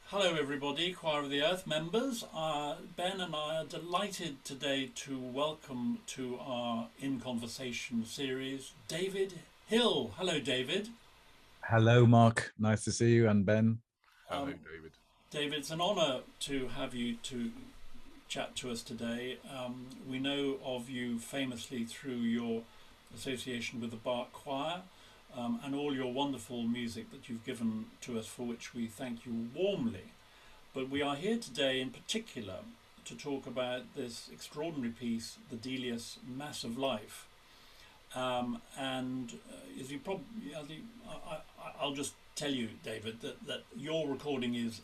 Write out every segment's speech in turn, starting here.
Hello, everybody, Choir of the Earth members. Ben and I are delighted today to welcome to our In Conversation series David Hill. Hello, David. Hello, Mark. Nice to see you, and Ben. Hello, Um, David. David, it's an honour to have you to chat to us today. We know of you famously through your association with the Bach Choir and all your wonderful music that you've given to us, for which we thank you warmly. But we are here today in particular to talk about this extraordinary piece, the Delius Mass of Life. And as you probably, I'll just tell you, David, that your recording is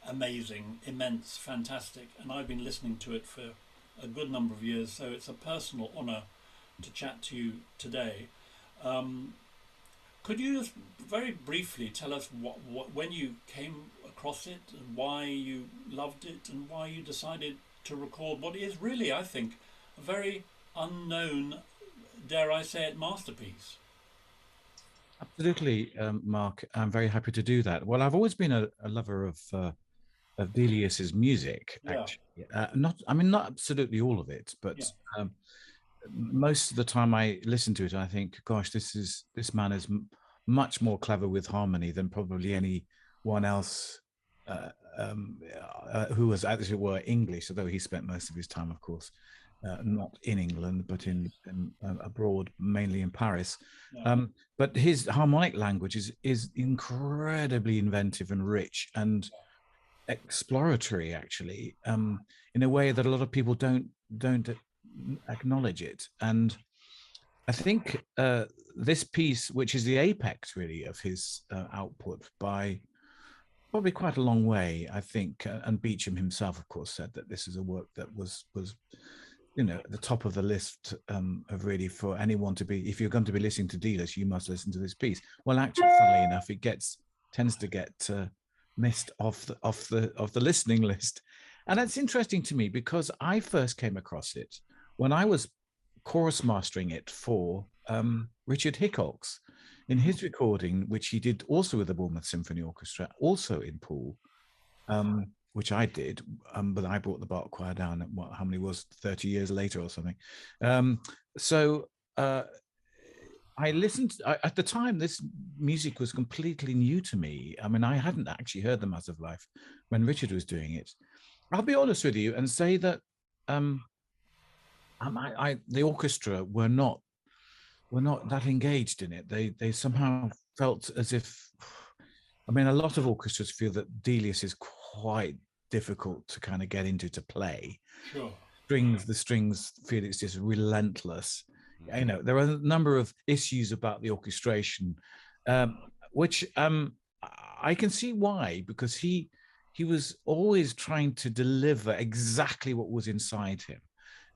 amazing, immense, fantastic, and I've been listening to it for a good number of years, so it's a personal honour to chat to you today. Um, could you just very briefly tell us when you came across it and why you loved it and why you decided to record what is really, I think, a very unknown, dare I say it, masterpiece? Absolutely, Mark. I'm very happy to do that. Well, I've always been a lover of Delius's music. Yeah, Actually, not absolutely all of it, yeah, but most of the time I listen to it, I think, gosh, this man is much more clever with harmony than probably anyone else uh, who was, as it were, English. Although he spent most of his time, of course, not in England, but yes, in abroad, mainly in Paris. yeah, But his harmonic language is incredibly inventive and rich and exploratory, actually, in a way that a lot of people don't acknowledge it. And I think this piece, which is the apex really of his output, by probably quite a long way, I think. And Beecham himself, of course, said that this is a work that was at the top of the list of really for anyone to be. If you're going to be listening to Dealers, you must listen to this piece. Well, actually, funnily enough, it gets tends to get missed off the listening list, and that's interesting to me because I first came across it when I was chorus mastering it for Richard Hickox in his recording, which he did also with the Bournemouth Symphony Orchestra, also in Poole, which I did, but I brought the Bach Choir down at how many was 30 years later or something. So I listened at the time. This music was completely new to me. I mean, I hadn't actually heard the Mass of Life when Richard was doing it. I'll be honest with you and say that um, the orchestra were not that engaged in it. They somehow felt as if, I mean, a lot of orchestras feel that Delius is quite difficult to kind of get into to play. sure, The strings feel it's just relentless. Mm. There are a number of issues about the orchestration, um, which I can see why, because he was always trying to deliver exactly what was inside him,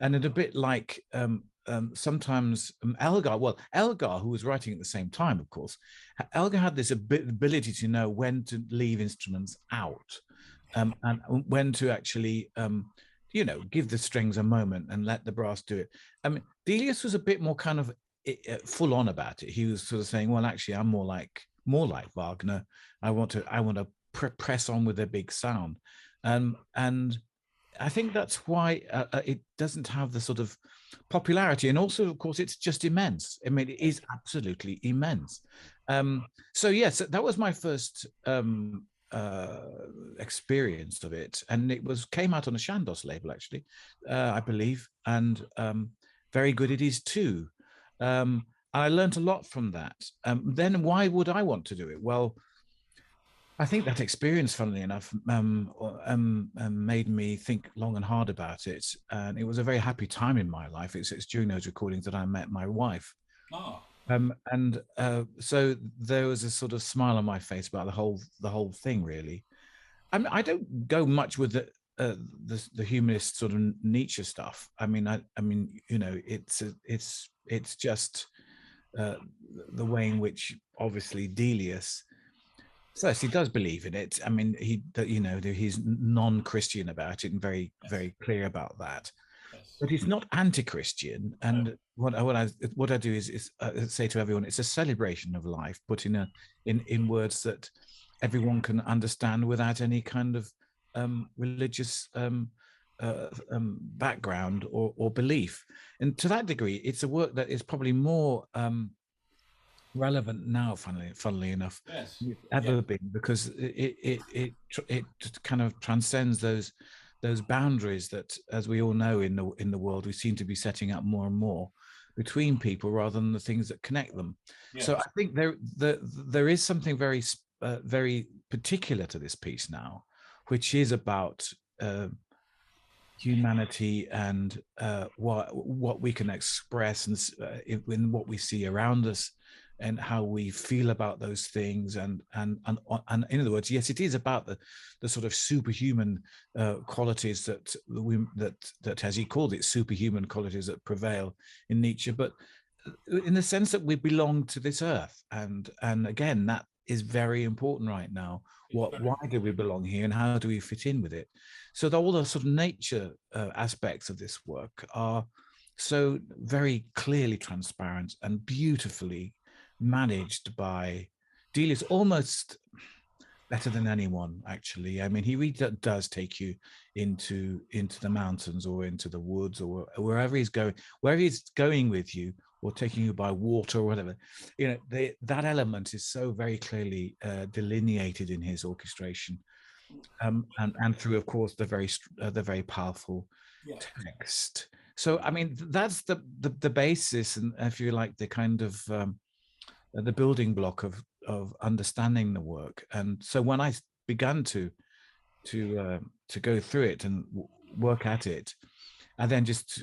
and it a bit like sometimes Elgar, who was writing at the same time, of course, Elgar had this ability to know when to leave instruments out, and when to actually, give the strings a moment and let the brass do it. I mean, Delius was a bit more kind of full on about it. He was sort of saying, "Well, actually, I'm more like Wagner. I want to press on with a big sound," and I think that's why it doesn't have the sort of popularity. And also, of course, it's just immense. I mean, it is absolutely immense. So, yes, that was my first uh, experience of it. And it came out on a Shandos label, actually, I believe. And very good it is, too. I learned a lot from that. Then why would I want to do it? Well, I think that experience, funnily enough, made me think long and hard about it. And it was a very happy time in my life. It's during those recordings that I met my wife. ah, And so there was a sort of smile on my face about the whole thing, really. I mean, I don't go much with the humanist sort of Nietzsche stuff. I mean, it's just uh, the way in which obviously Delius first, he does believe in it. I mean, he's non-Christian about it and very, yes, very clear about that. yes, But he's not anti-Christian. no, And what I do is say to everyone, it's a celebration of life, put in words that everyone can understand without any kind of religious background or belief. And to that degree, it's a work that is probably more relevant now, funnily enough, Yes. than it's Yeah. ever been, because it kind of transcends those boundaries that, as we all know, in the world, we seem to be setting up more and more between people rather than the things that connect them. So Yes. I think there is something very particular to this piece now, which is about humanity and what we can express in what we see around us and how we feel about those things, and in other words, yes, it is about the sort of superhuman qualities that as he called it, superhuman qualities that prevail in Nietzsche, but in the sense that we belong to this earth, and again, that is very important right now. Why do we belong here, and how do we fit in with it? So all the sort of nature aspects of this work are so very clearly transparent and beautifully managed by Delius, almost better than anyone, actually. I mean, he really does take you into the mountains or into the woods or wherever he's going with you, or taking you by water or whatever. You know, that element is so very clearly delineated in his orchestration, and through, of course, the very powerful Yeah. text. So, I mean, that's the basis, and if you like, the kind of the building block of understanding the work. And so when I began to go through it and work at it, I then just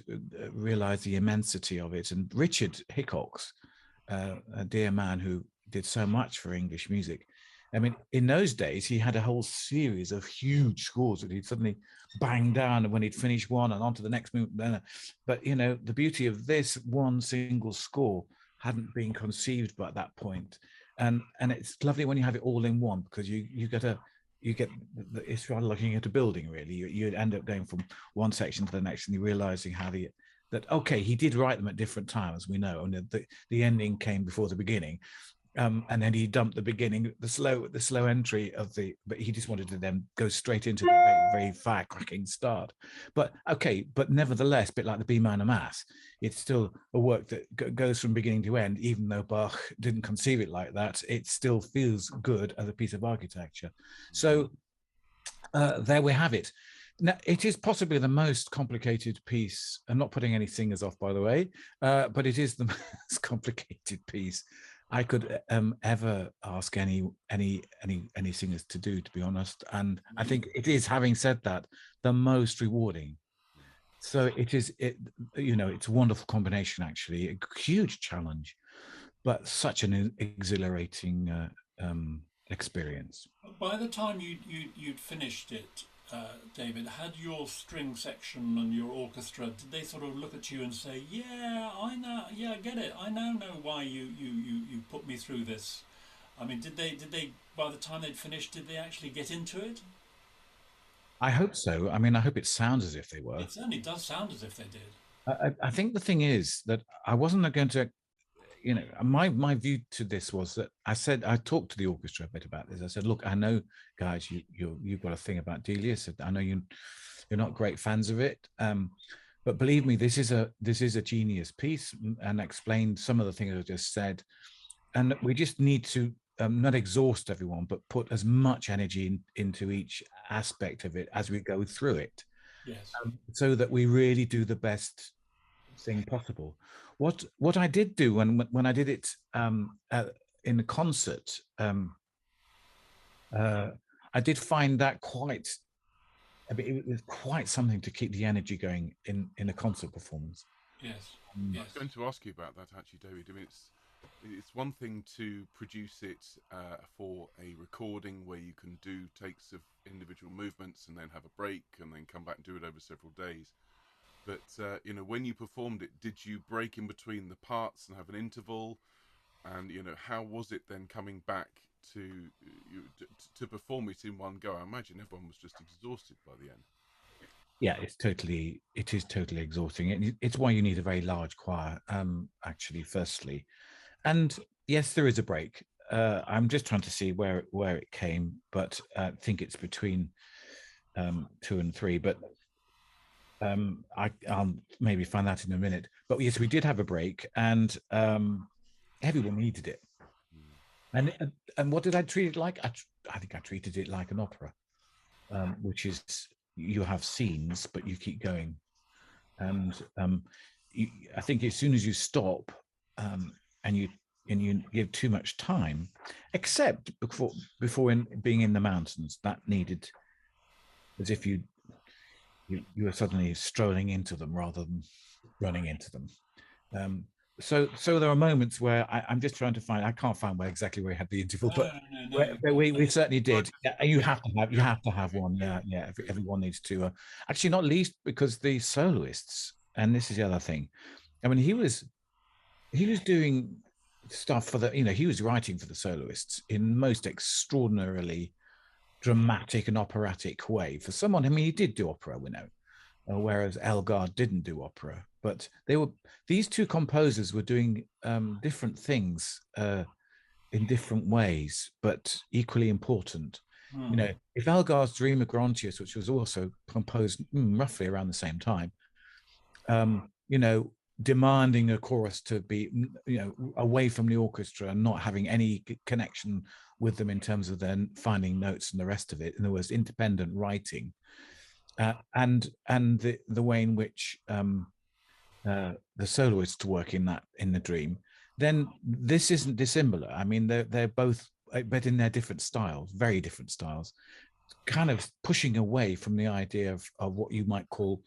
realized the immensity of it. And Richard Hickox, a dear man who did so much for English music, I mean, in those days, he had a whole series of huge scores that he'd suddenly bang down, and when he'd finish one and on to the next move. But, you know, the beauty of this one single score hadn't been conceived by that point. And it's lovely when you have it all in one, because you get it's rather looking at a building, really. You end up going from one section to the next, and you're realizing how that okay, he did write them at different times, we know, and the ending came before the beginning, and then he dumped the beginning, the slow entry but he just wanted to then go straight into the very, very firecracking start. But okay, but nevertheless, a bit like the B minor Mass, it's still a work that goes from beginning to end. Even though Bach didn't conceive it like that, it still feels good as a piece of architecture. So there we have it. Now, it is possibly the most complicated piece. I'm not putting any singers off, by the way, but it is the most complicated piece I could ever ask any singers to do, to be honest. And I think it is, having said that, the most rewarding. So it's a wonderful combination, actually, a huge challenge, but such an exhilarating experience. By the time you'd finished it, David, had your string section and your orchestra, did they sort of look at you and say, "Yeah, I know, yeah, I get it. I now know why you put me through this"? I mean, did they by the time they'd finished, did they actually get into it? I hope so. I mean, I hope it sounds as if they were. It certainly does sound as if they did. I think the thing is that I wasn't going to, my view to this was that I talked to the orchestra a bit about this. I said, look, I know, guys, you've got a thing about Delius. I know you're not great fans of it, but believe me, this is a genius piece, and explained some of the things I just said, and we just need to not exhaust everyone, but put as much energy into each aspect of it as we go through it, Yes. so that we really do the best thing possible. What I did do when I did it in a concert, I did find that quite. I mean, it was quite something to keep the energy going in a concert performance. Yes. I Yes. was going to ask you about that actually, David. I mean, it's one thing to produce it for a recording where you can do takes of individual movements and then have a break and then come back and do it over several days. But when you performed it, did you break in between the parts and have an interval? And how was it then coming back to to perform it in one go? I imagine everyone was just exhausted by the end. Yeah, it is totally exhausting. It's why you need a very large choir, actually, firstly. And yes, there is a break. I'm just trying to see where it came, but I think it's between 2 and 3. But I'll maybe find that in a minute. But yes, we did have a break, and everyone needed it. And what did I treat it like? I think I treated it like an opera, which is you have scenes, but you keep going. And I think as soon as you stop and you give too much time, except before being in the mountains, that needed, as if you were suddenly strolling into them rather than running into them. So there are moments where I'm just trying to find. I can't find exactly where we had the interval, but we certainly did. Yeah, you have to have one. Yeah. Everyone needs to. Actually, not least because the soloists, and this is the other thing. I mean, he was doing stuff for the. He was writing for the soloists in most extraordinarily dramatic and operatic way. For someone, I mean, he did do opera, we know. Whereas Elgar didn't do opera, but these two composers were doing different things in different ways, but equally important. If Elgar's Dream of Grontius, which was also composed roughly around the same time, demanding a chorus to be, away from the orchestra and not having any connection with them in terms of then finding notes and the rest of it. In other words, independent writing. And the way in which the soloists work in the Dream, then this isn't dissimilar. I mean, they're both, but in their different styles, very different styles, kind of pushing away from the idea of what you might call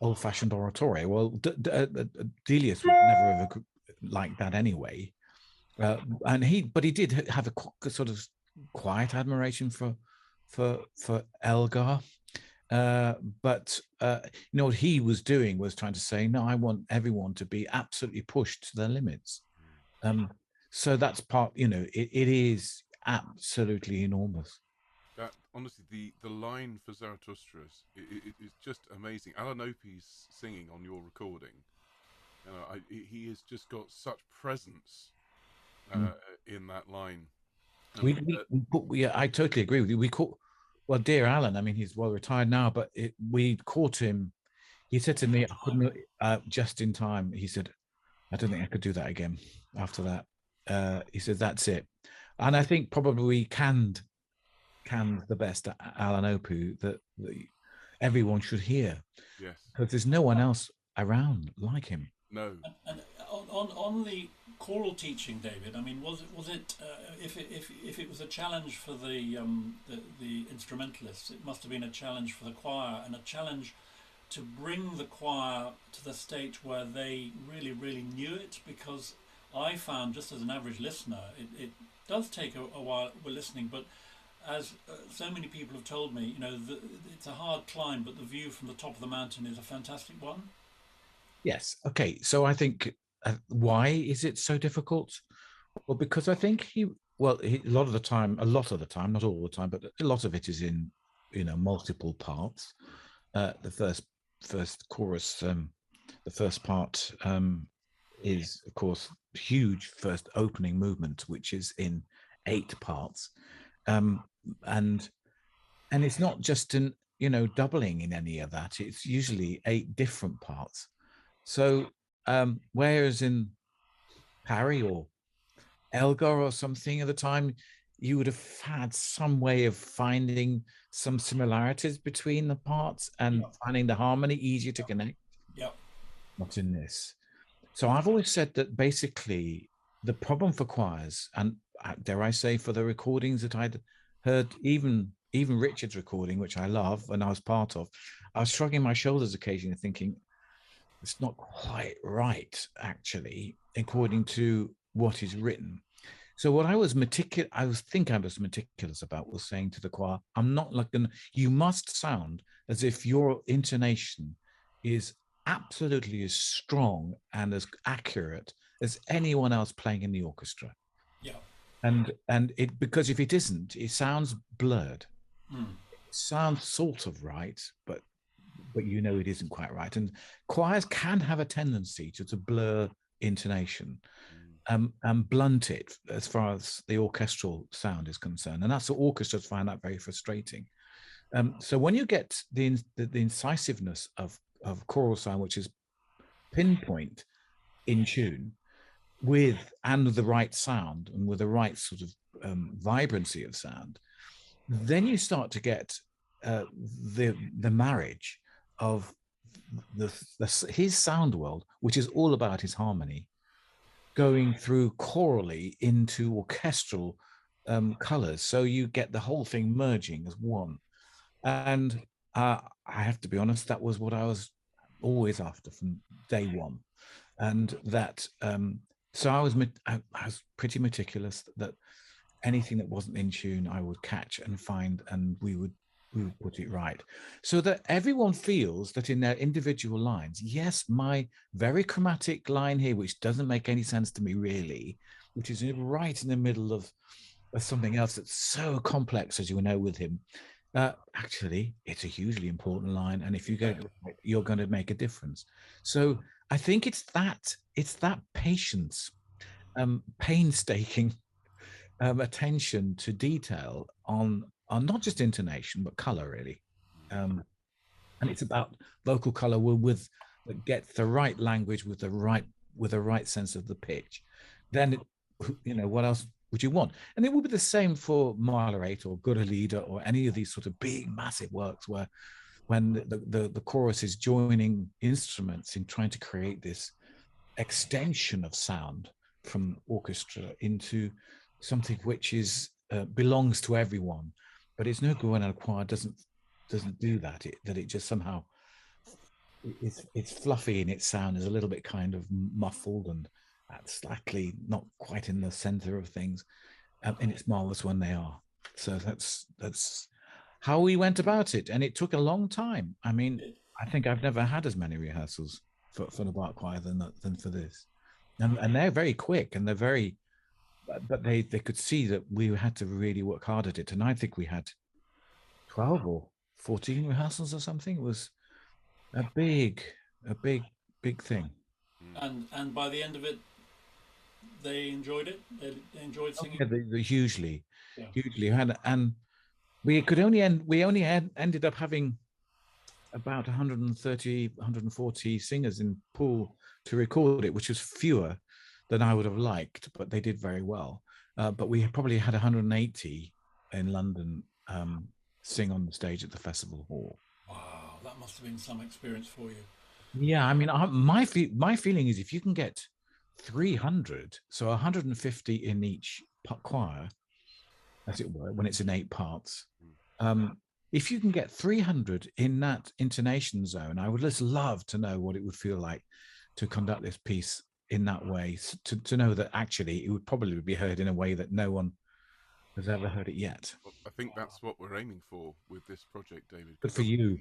old-fashioned oratorio. Well, Delius would never have like that anyway, and he did have a sort of quiet admiration for Elgar. But what he was doing was trying to say, no, I want everyone to be absolutely pushed to their limits. So that's part, it is absolutely enormous. That honestly, the line for Zarathustra is just amazing. Alan Opie's singing on your recording. He has just got such presence in that line. I totally agree with you. We caught, well, dear Alan, I mean, he's well retired now, but we caught him. He said to me, I couldn't, just in time, he said, I don't think I could do that again after that. He said, that's it. And I think probably we canned the best Alan Opie that everyone should hear. Yes. Because there's no one else around like him. No. And on the choral teaching, David, I mean, was it if it was a challenge for the instrumentalists, it must have been a challenge for the choir, and a challenge to bring the choir to the state where they really knew it, because I found, just as an average listener, it does take a while we're listening, but as so many people have told me, it's a hard climb, but the view from the top of the mountain is a fantastic one. Yes. Okay. So I think, why is it so difficult? Well, because I think a lot of the time, not all the time, but a lot of it is in, multiple parts. The first chorus, the first part is, of course, huge first opening movement, which is in 8 parts. And it's not just an, doubling in any of that. It's usually 8 different parts. So whereas in Parry or Elgar or something at the time, you would have had some way of finding some similarities between the parts and finding the harmony easier to connect. Yeah. Not in this. So I've always said that basically the problem for choirs, and dare I say for the recordings that I'd heard, even Richard's recording, which I love and I was part of, I was shrugging my shoulders occasionally thinking, it's not quite right, actually, according to what is written. So what I was meticulous about was saying to the choir, I'm not looking, you must sound as if your intonation is absolutely as strong and as accurate as anyone else playing in the orchestra. Yeah. And because if it isn't, it sounds blurred. It sounds sort of right, but it isn't quite right. And choirs can have a tendency to blur intonation. and blunt it as far as the orchestral sound is concerned. And that's what orchestras find that very frustrating. So when you get the incisiveness of choral sound, which is pinpoint in tune with and the right sound and with the right sort of vibrancy of sound, then you start to get the marriage of his sound world, which is all about his harmony, going through chorally into orchestral colors. So you get the whole thing merging as one. And I have to be honest, that was what I was always after from day one. And that, so I was pretty meticulous that anything that wasn't in tune, I would catch and find, and we would put it right, so that everyone feels that in their individual lines, yes, my very chromatic line here, which doesn't make any sense to me really, which is right in the middle of something else that's so complex, as you know, with him, actually, it's a hugely important line, and if you get it right, you're going to make a difference. So I think it's that patience, painstaking attention to detail on not just intonation but color, really, and it's about vocal color with that gets the right language with the right sense of the pitch. Then what else would you want? And it would be the same for Mahler 8 or Guru Lieder or any of these sort of big massive works where when the chorus is joining instruments in trying to create this extension of sound from orchestra into something which is belongs to everyone, but it's no good when a choir doesn't do that. It just somehow it's fluffy in its sound, is a little bit kind of muffled and slightly not quite in the center of things, and it's marvelous when they are. So that's how we went about it, and it took a long time. I mean, I think I've never had as many rehearsals for the Bach choir than for this, and they're very quick and they're very, but they could see that we had to really work hard at it, and I think we had 12 or 14 rehearsals or something. It was a big thing. And by the end of it, they enjoyed it. They enjoyed singing. Yeah, they hugely. And we ended up having about 130, 140 singers in pool to record it, which was fewer than I would have liked, but they did very well. But we probably had 180 in London sing on the stage at the festival hall. Wow, that must have been some experience for you. Yeah, I mean, my feeling is if you can get 300, so 150 in each choir, as it were, when it's in 8 parts, if you can get 300 in that intonation zone, I would just love to know what it would feel like to conduct this piece in that way, to know that actually it would probably be heard in a way that no one has ever heard it yet. Well, I think that's what we're aiming for with this project, David. Good for you.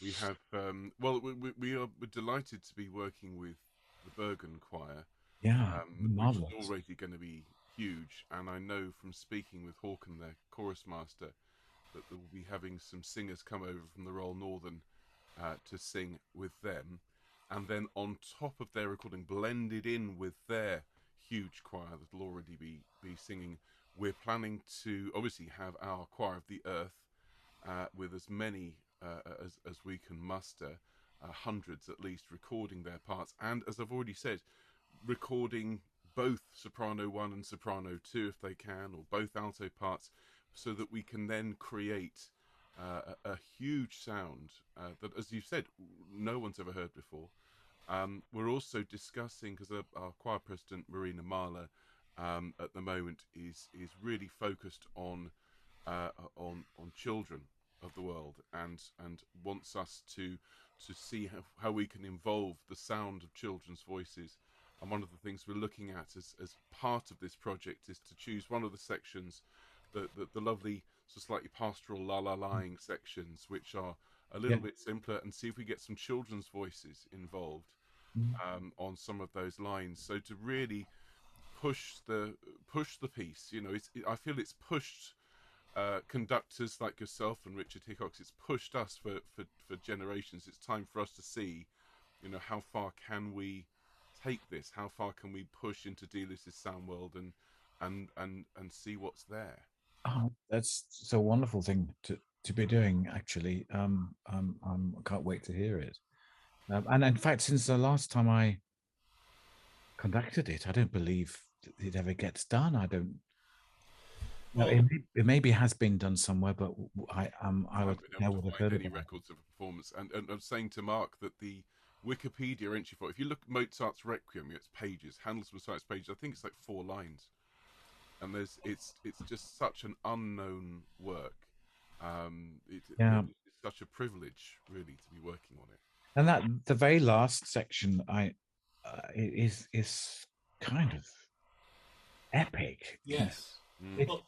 We have, we're delighted to be working with the Bergen Choir, Yeah, which is already going to be huge. And I know from speaking with Håkan, their chorus master, that we'll be having some singers come over from the Royal Northern to sing with them. And then on top of their recording, blended in with their huge choir that will already be singing, we're planning to obviously have our Choir of the Earth with as many as we can muster, hundreds at least, recording their parts. And as I've already said, recording both soprano 1 and soprano 2 if they can, or both alto parts, so that we can then create a huge sound that, as you've said, no one's ever heard before. We're also discussing, because our choir president, Marina Mahler, at the moment is really focused on children of the world, and wants us to see how we can involve the sound of children's voices. And one of the things we're looking at as part of this project is to choose one of the sections, the lovely, so slightly pastoral la-la-lying sections, which are a little bit simpler, and see if we get some children's voices involved on some of those lines. So to really push the piece, I feel it's pushed conductors like yourself and Richard Hickox. It's pushed us for generations. It's time for us to see, how far can we take this? How far can we push into Delius's sound world and see what's there? Oh, that's so wonderful thing to be doing. Actually, I can't wait to hear it. And in fact, since the last time I conducted it, I don't believe it ever gets done. I don't. No, Well, it maybe has been done somewhere, but I would I've been able never to have find heard of any it. records of a performance. And I was saying to Mark that the Wikipedia entry for it, if you look at Mozart's Requiem, it's pages. Handel's Messiah's pages. I think it's like 4 lines. And it's just such an unknown work. Yeah, It's such a privilege, really, to be working on it. and that the very last section, is kind of epic. yes. Mm. Well,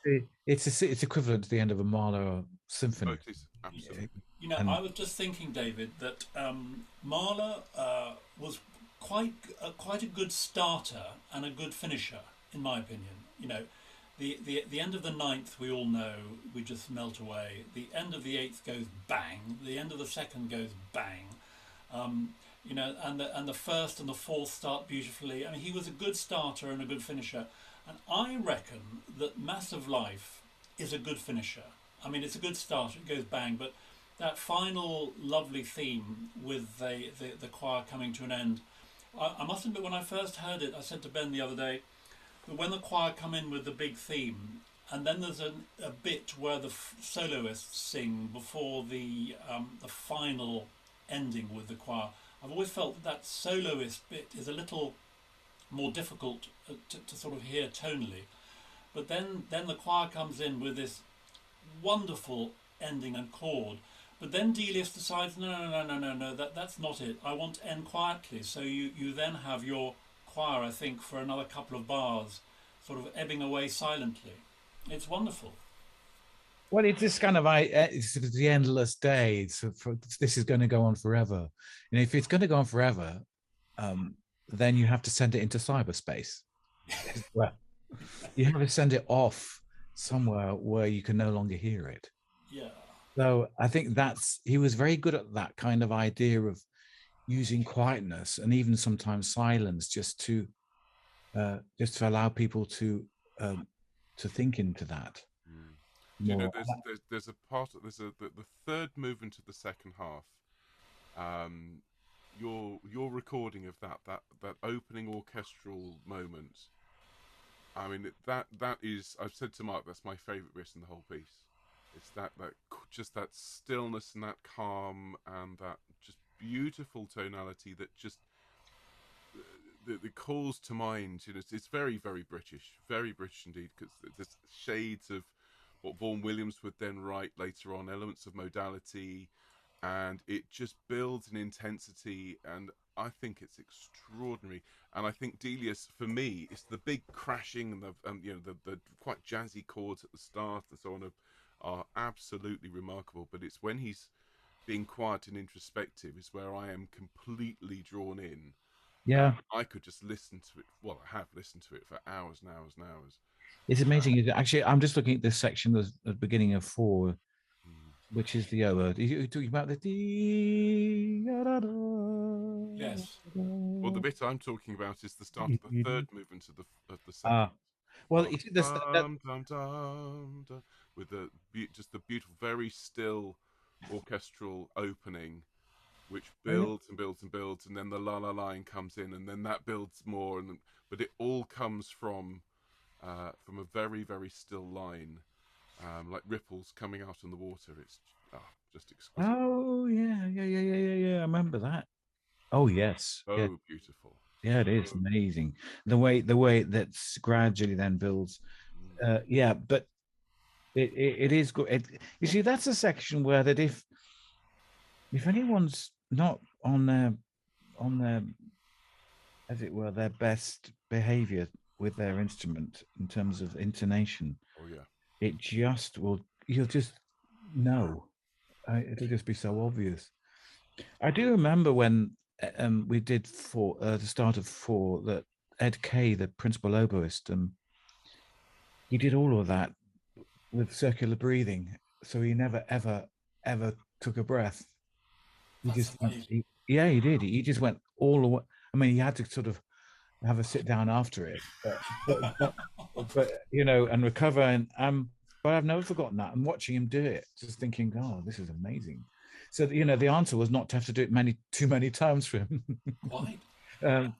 It's equivalent to the end of a Mahler Oh, symphony. it is absolutely. you know, And I was just thinking, David, that Mahler was quite a good starter and a good finisher, in my opinion. You know, the end of the ninth, we all know, we just melt away. The end of the eighth goes bang. The end of the second goes bang. You know, and the first and the fourth start beautifully. I mean, he was a good starter and a good finisher. And I reckon that Mass of Life is a good finisher. I mean, it's a good starter, it goes bang, but that final lovely theme with the choir coming to an end, I must admit, when I first heard it, I said to Ben the other day, that when the choir come in with the big theme, and then there's a bit where the soloists sing before the final ending with the choir, I've always felt that soloist bit is a little more difficult to sort of hear tonally. But then the choir comes in with this wonderful ending and chord. But then Delius decides, no, that's not it. I want to end quietly. So you then have your choir, I think, for another couple of bars, sort of ebbing away silently. It's wonderful. well, it's this kind of it's the endless day. This is going to go on forever. And if it's going to go on forever, then you have to send it into cyberspace. Well, you have to send it off somewhere where you can no longer hear it. Yeah. So I think he was very good at that kind of idea of using quietness and even sometimes silence just to allow people to think into that Mm. Do you know more. there's a part of the third movement of the second half. Um, your recording of that opening orchestral moment. I mean that is, I've said to Mark, that's my favourite bit in the whole piece. It's that just that stillness and that calm and that just beautiful tonality that just that calls to mind. You know, it's very very British indeed, because there's shades of what Vaughan Williams would then write later on, elements of modality, and it just builds an intensity, and I think it's extraordinary. And I think Delius, for me, it's the big crashing and the quite jazzy chords at the start and so on are absolutely remarkable. But it's when he's being quiet and introspective is where I am completely drawn in. Yeah, I could just listen to it. Well, I have listened to it for hours and hours and hours. it's amazing. Actually, I'm just looking at this section at the beginning of 4, which is the you're talking about the D. Yes. Well, the bit I'm talking about is the start of the third movement of the second. Ah, well, Dum, you see this. dum, dum, dum, dum, with just the beautiful, very still orchestral opening, which builds and builds and builds, and then the la la line comes in, and then that builds more, but it all comes from a very very still line, like ripples coming out in the water. It's just exquisite. Oh yeah. I remember that. Oh yes, So yeah, beautiful. yeah. It is amazing the way that's gradually then builds. Yeah, but it is good. You see, that's a section where that if anyone's not on their, as it were, their best behavior with their instrument in terms of intonation, Oh yeah. it just will. You'll just know. It'll just be so obvious. I do remember when we did for the start of 4 that Ed Kay, the principal oboist, he did all of that with circular breathing, so he never ever took a breath. He That's just amazing. yeah, he did. He just went all the way. I mean, he had to sort of have a sit down after it, but you know, and recover. And but I've never forgotten that. I'm watching him do it, just thinking, oh, this is amazing. So you know, the answer was not to have to do it too many times for him. Quite.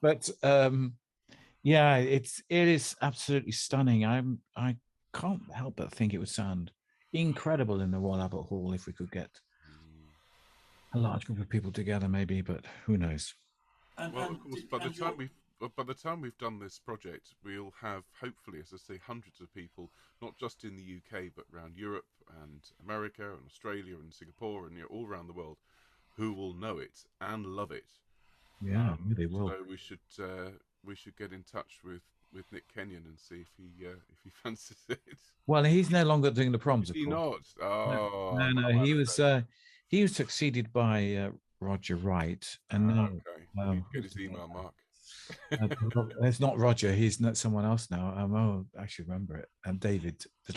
But yeah, it is absolutely stunning. I can't help but think it would sound incredible in the Royal Albert Hall if we could get a large group of people together, maybe. But who knows? Well, of course, by the time we've done this project, we'll have hopefully, as I say, hundreds of people, not just in the UK, but around Europe and America and Australia and Singapore and all around the world, who will know it and love it. Yeah, they will. So we should get in touch with Nick Kenyon and see if he fancies it. Well, he's no longer doing the proms, Is of he course. not? Oh, No, he was succeeded by Roger Wright, and now okay. Get his email, Mark. it's not Roger. He's not someone else now. Oh, I actually remember it. And David. I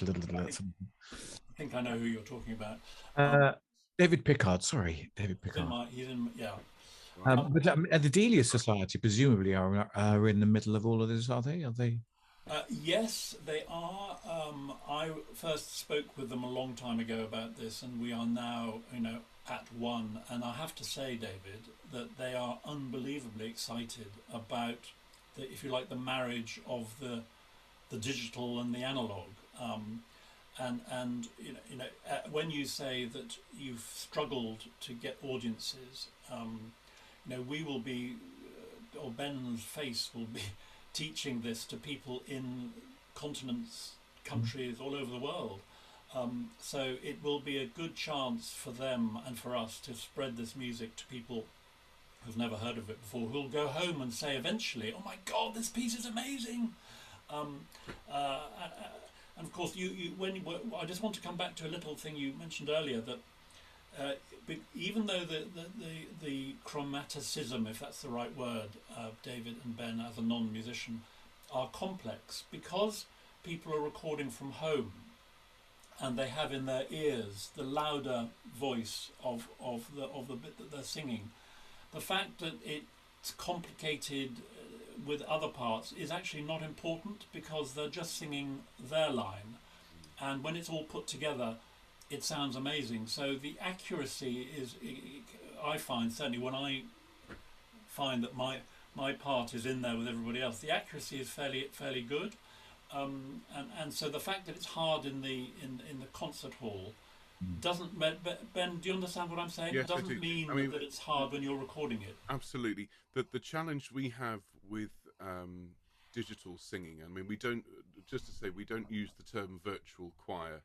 think I know who you're talking about. David Pickard. Sorry, David Pickard. Yeah. But the Delius Society presumably are in the middle of all of this, are they? Are they? Yes, they are. I first spoke with them a long time ago about this, and we are now, at one. And I have to say, David, that they are unbelievably excited about if you like, the marriage of the digital and the analog. And when you say that you've struggled to get audiences, we will be, or Ben's face will be teaching this to people in continents, countries all over the world. So it will be a good chance for them and for us to spread this music to people who've never heard of it before, who'll go home and say eventually, "Oh my God, this piece is amazing." And of course, I just want to come back to a little thing you mentioned earlier, that even though the chromaticism, if that's the right word, David and Ben, as a non-musician, are complex, because people are recording from home and they have in their ears the louder voice of the bit that they're singing. The fact that it's complicated with other parts is actually not important, because they're just singing their line, and when it's all put together it sounds amazing. So the accuracy is, I find, certainly when I find that my part is in there with everybody else, the accuracy is fairly good, and so the fact that it's hard in the concert hall doesn't, Ben, do you understand what I'm saying? Yes, it doesn't mean that it's hard when you're recording it. Absolutely. The challenge we have with digital singing, I mean, we don't use the term virtual choir.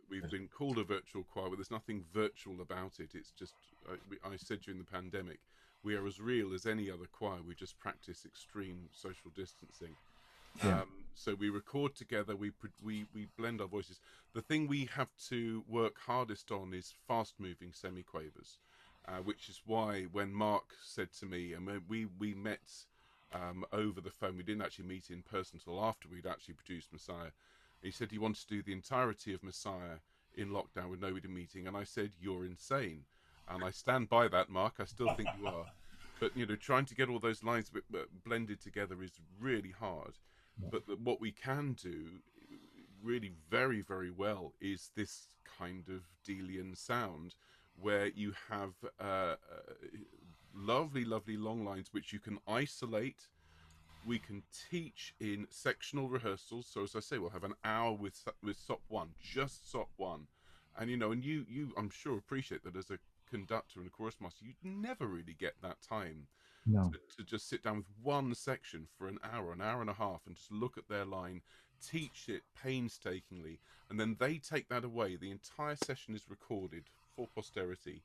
We've been called a virtual choir, but there's nothing virtual about it. It's just, I said during the pandemic, we are as real as any other choir. We just practice extreme social distancing. Yeah. So we record together, we blend our voices. The thing we have to work hardest on is fast-moving semiquavers, which is why when Mark said to me, and we met over the phone, we didn't actually meet in person until after we'd actually produced Messiah. He said he wanted to do the entirety of Messiah in lockdown with nobody meeting, and I said, "You're insane," and I stand by that, Mark. I still think you are, but trying to get all those lines blended together is really hard. But what we can do really very, very well is this kind of Delian sound, where you have lovely long lines which you can isolate. We can teach in sectional rehearsals. So as I say, we'll have an hour with SOP 1, just SOP 1, and you I'm sure appreciate that as a conductor and a chorus master, you'd never really get that time. No. To just sit down with one section for an hour and a half, and just look at their line, teach it painstakingly, and then they take that away. The entire session is recorded for posterity,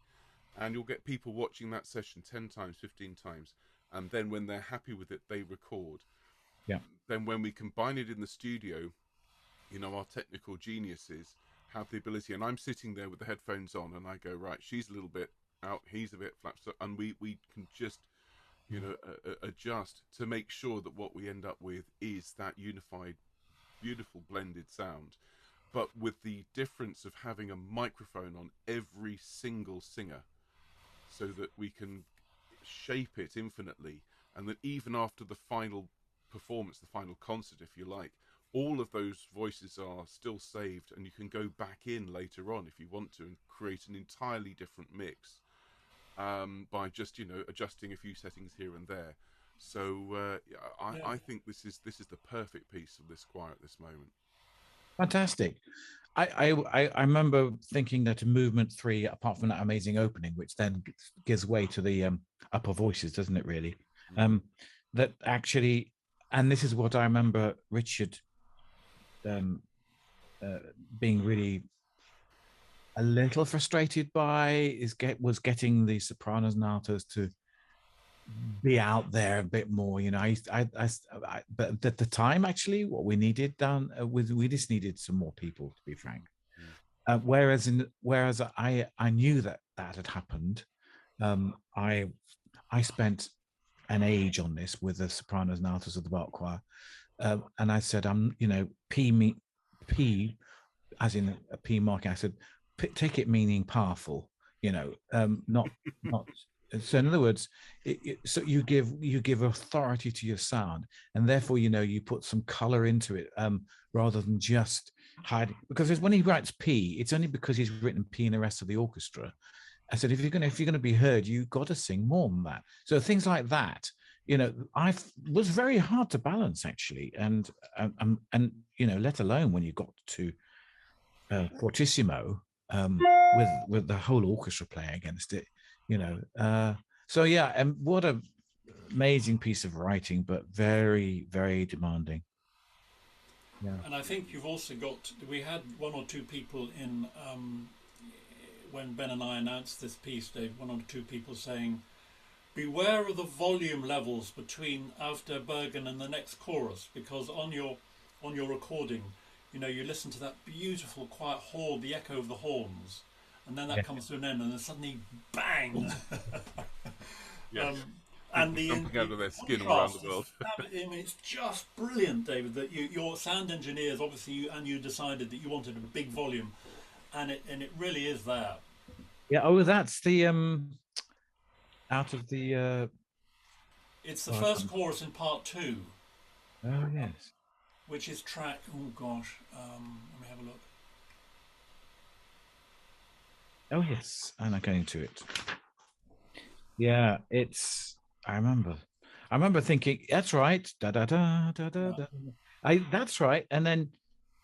and you'll get people watching that session 10 times, 15 times, and then when they're happy with it, they record. Yeah. Then when we combine it in the studio, our technical geniuses have the ability, and I'm sitting there with the headphones on, and I go, right, she's a little bit out, he's a bit flat, and we can just adjust to make sure that what we end up with is that unified, beautiful blended sound, but with the difference of having a microphone on every single singer, so that we can shape it infinitely. and that even after the final performance, the final concert, if you like, all of those voices are still saved, and you can go back in later on if you want to and create an entirely different mix by just, you know, adjusting a few settings here and there. So I think this is the perfect piece of this choir at this moment. Fantastic. I remember thinking that in movement 3, apart from that amazing opening, which then gives way to the upper voices, doesn't it really? That actually, and this is what I remember Richard being really a little frustrated by, was getting the sopranos and altos to be out there a bit more, you know. But at the time, actually, what we needed we just needed some more people, to be frank. Whereas I knew that had happened. I spent an age on this with the sopranos and altos of the Bach choir, and I said, you know, P, as in a P mark. I said, take it meaning powerful, you know, not. So in other words, so you give authority to your sound, and therefore, you know, you put some color into it, rather than just hiding. Because when he writes P, it's only because he's written P in the rest of the orchestra. I said, if you're gonna be heard, you've got to sing more than that. So things like that, you know, was very hard to balance, actually, and you know, let alone when you got to fortissimo, with the whole orchestra playing against it, you know. So yeah, and what a amazing piece of writing, but very, very demanding. Yeah. And I think you've also got, we had one or two people in, when Ben and I announced this piece, Dave, one or two people saying, beware of the volume levels between Auf der Bergen and the next chorus, because on your recording, you know, you listen to that beautiful quiet horn, the echo of the horns, and then that comes to an end, and then suddenly, bang! Yes. And jumping out of their skin all around the world. I mean, it's just brilliant, David. That your sound engineers, obviously, you decided that you wanted a big volume, and it really is there. Yeah. Oh, that's the out of the. It's the first chorus in part 2. Oh yes. Which is track. Oh gosh. Let me have a look. Oh yes, and I'm going to it. Yeah, it's. I remember thinking, that's right. Da da da da da da. That's right, and then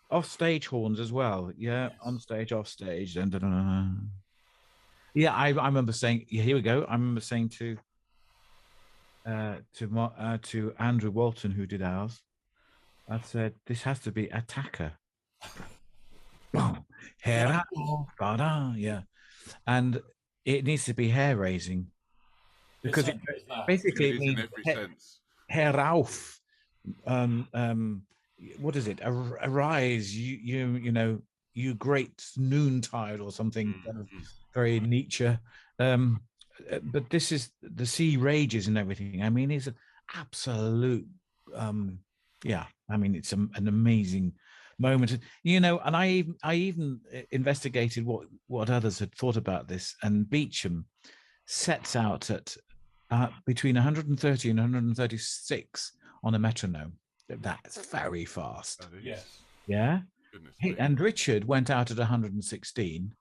off stage horns as well. Yeah, yes. On stage, off stage, and da, da, da. Yeah, I remember saying, yeah, here we go. I remember saying to Andrew Walton, who did ours, I said, this has to be attacker. Boom. Yeah. Yeah, and it needs to be hair raising, because it basically it means in every sense. Herauf. What is it? Arise, you know, you great noontide, or something kind of very Nietzsche. But this is the sea rages and everything. I mean, it's an absolute yeah. I mean, it's an amazing moment, you know. And I even investigated what others had thought about this, and Beecham sets out at between 130 and 136 on a metronome. That's very fast. Yes. Yeah. Hey, and Richard went out at 116.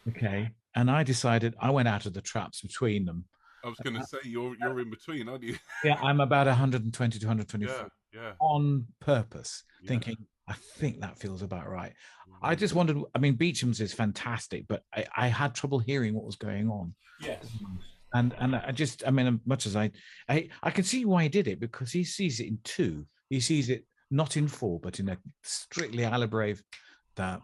Okay. And I decided I went out of the traps between them. I was going to say, you're in between, aren't you? Yeah, I'm about 120 to 124 on purpose, thinking, I think that feels about right. I just wondered, I mean, Beecham's is fantastic, but I had trouble hearing what was going on. Yes. And I mean, much as I can see why he did it, because he sees it in 2. He sees it not in 4, but in a strictly Alabrave da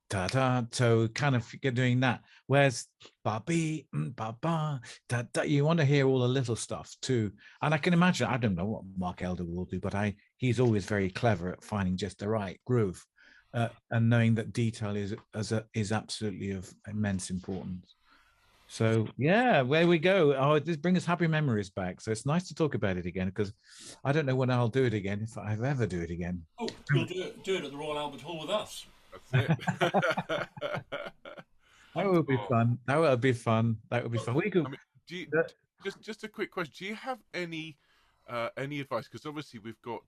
da da. So kind of doing that. Whereas ba be ba ba da da, you want to hear all the little stuff too. And I can imagine, I don't know what Mark Elder will do, but he's always very clever at finding just the right groove, and knowing that detail is absolutely of immense importance. So yeah, where we go. Oh, this brings us happy memories back. So it's nice to talk about it again, because I don't know when I'll do it again, if I ever do it again. Oh, you'll do it at the Royal Albert Hall with us. That's it. That would be fun. That would be fun. That would be fun. We could. I mean, Just a quick question. Do you have any advice? Because obviously we've got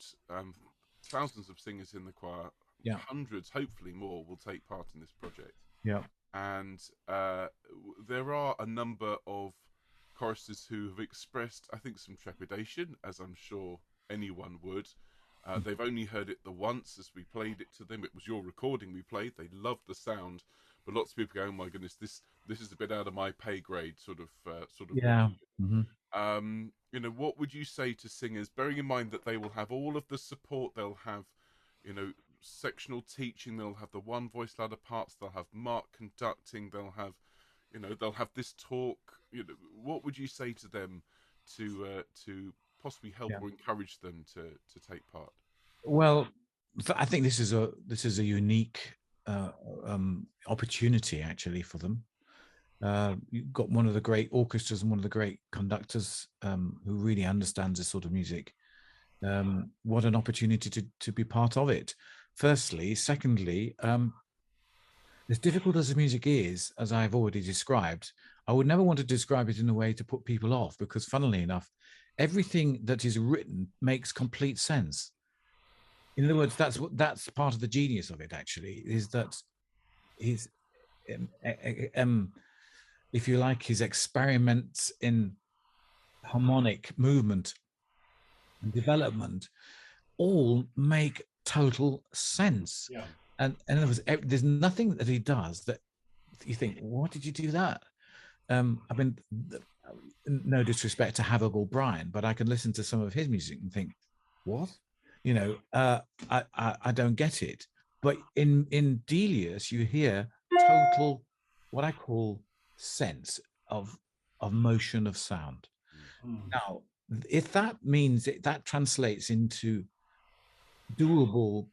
thousands of singers in the choir. Yeah. Hundreds, hopefully more, will take part in this project. Yeah. And there are a number of choristers who have expressed, I think, some trepidation, as I'm sure anyone would. They've only heard it the once as we played it to them. It was your recording we played. They loved the sound, but lots of people go, "Oh my goodness, this is a bit out of my pay grade." Sort of. Yeah. Mm-hmm. You know, what would you say to singers, bearing in mind that they will have all of the support, they'll have, you know, sectional teaching, they'll have the one voice ladder parts, they'll have Mark conducting, they'll have, you know, they'll have this talk. You know, what would you say to them to possibly help or encourage them to take part? Well, I think this is a unique opportunity actually for them. You've got one of the great orchestras and one of the great conductors who really understands this sort of music. What an opportunity to be part of it. Firstly, secondly, as difficult as the music is, as I've already described, I would never want to describe it in a way to put people off, because funnily enough, everything that is written makes complete sense. In other words, that's part of the genius of it. Actually, is that his, if you like, his experiments in harmonic movement and development all make total sense. Yeah. And in other words, there's nothing that he does that you think, what did you do that? I mean, no disrespect to Havok or Brian, but I can listen to some of his music and think, what? You know, I don't get it. But in Delius, you hear total, what I call sense of motion of sound. Now, if that means that translates into doable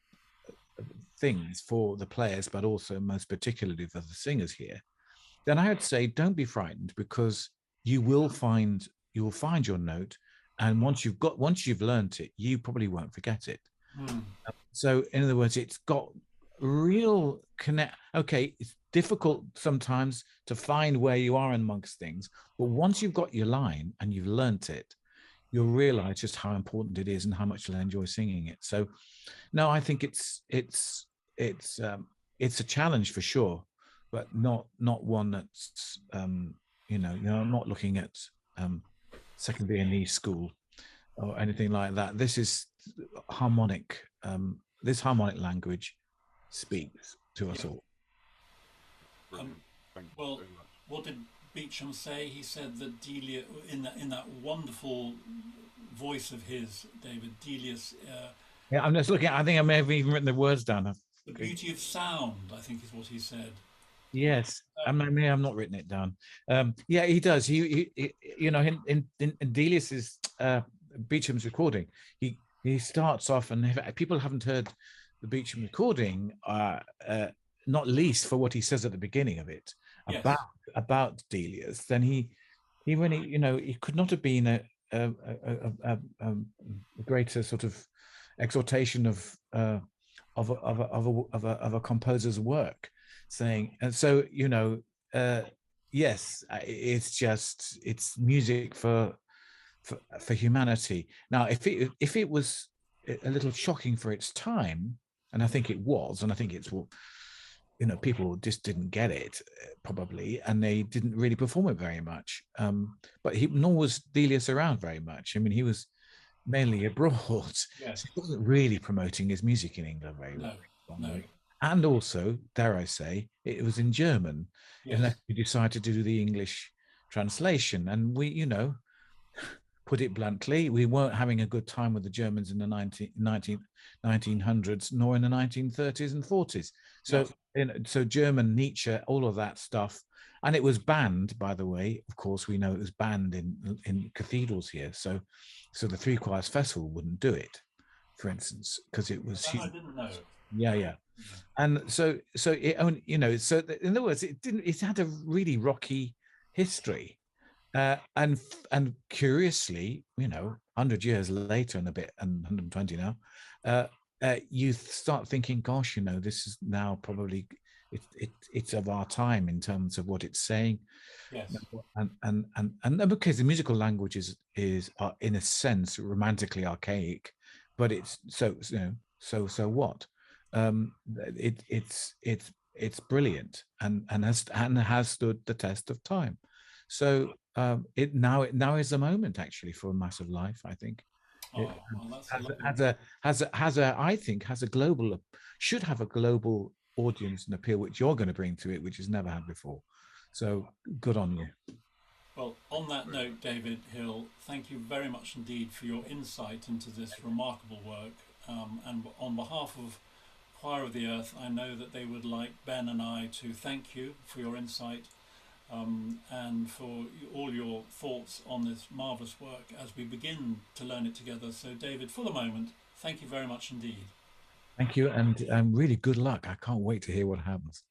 things for the players, but also most particularly for the singers here, then I would say don't be frightened, because you will find your note, and once you've learned it, you probably won't forget it. So in other words, it's got real connect. Okay, it's difficult sometimes to find where you are amongst things, but once you've got your line and you've learnt it, you'll realize just how important it is and how much you'll enjoy singing it. So no, I think it's a challenge for sure, but not one that's I'm not looking at secondary and school or anything like that. This is harmonic. This harmonic language speaks to us all. Well, what did Beecham say? He said that Delius, in that wonderful voice of his, David, Delius. Yeah, I'm just looking. I think I may have even written the words down. The beauty of sound, I think, is what he said. Yes, I may have not written it down. Yeah, he does. He you know, in Delius's Beecham's recording, he starts off, and if people haven't heard the Beecham recording, not least for what he says at the beginning of it about Delius, then he really, you know, he could not have been a greater sort of exhortation of a composer's work, saying, and so, you know, yes, it's music for humanity. Now, if it was a little shocking for its time, and I think it was, and I think it's, you know, people just didn't get it probably, and they didn't really perform it very much. But nor was Delius around very much. I mean, he was mainly abroad. Yes. So he wasn't really promoting his music in England very well. No. And also, dare I say, it was in German, unless we decided to do the English translation. And we, you know, put it bluntly, we weren't having a good time with the Germans in the 1900s, nor in the 1930s and 40s. So, so German, Nietzsche, all of that stuff. And it was banned, by the way. Of course, we know it was banned in cathedrals here. So the Three Choirs Festival wouldn't do it, for instance, because it was huge. I didn't know. Yeah. And so it, you know, so in other words, it had a really rocky history. And curiously, you know, 100 years later and a bit, and 120 now, you start thinking, gosh, you know, this is now probably it's of our time in terms of what it's saying. Yes. And because the musical language is in a sense romantically archaic, but it's so what? It's brilliant and has stood the test of time. So it now is the moment actually for a Massive Life, I think. It Oh, well, that's a lovely. has a I think has a global, should have a global audience and appeal, which you're going to bring to it, which has never had before. So good on you. Well, on that note, David Hill, thank you very much indeed for your insight into this remarkable work. And on behalf of Choir of the Earth, I know that they would like Ben and I to thank you for your insight, and for all your thoughts on this marvellous work as we begin to learn it together. So, David, for the moment, thank you very much indeed. Thank you, and really good luck. I can't wait to hear what happens.